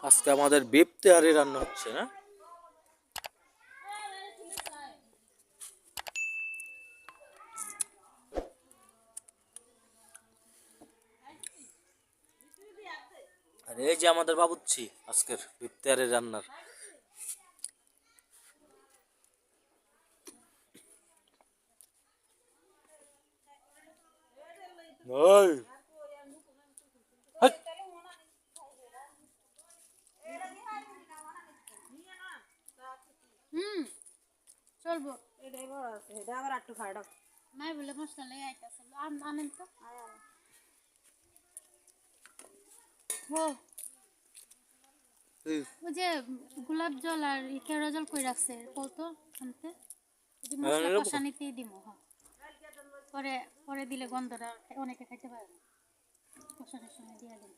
আজকে আমাদের বিফ তেহারি রান্না হচ্ছে না। আর এই যে আমাদের বাবুচ্ছি আজকের বিফ তেহারি রান্নার। ওই হাট। চলবো এটাই বড় আছে এটা আবার একটু খাড়া নাই বলে মশলা লেগে আইতাছে আনেন তো ও ওই যে গোলাপ জল আর কেওড়া জল কই রাখছে কত আনতে যদি মশলা কষানিতেই দিব হ্যাঁ পরে পরে দিলে গন্ধটা অনেকে খাইতে পারে না কষানোর সময় দিয়ে দিন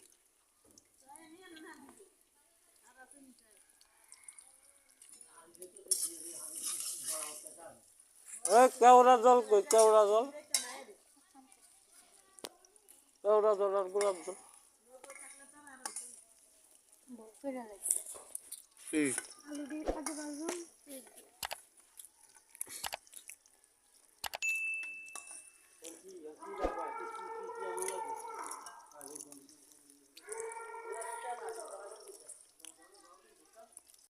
কেওড়া জল কই? কেওড়া জল, কেওড়া জল আর গোলাপ জল করে লাগছে কি? আলু দিয়ে কাজু বাজুন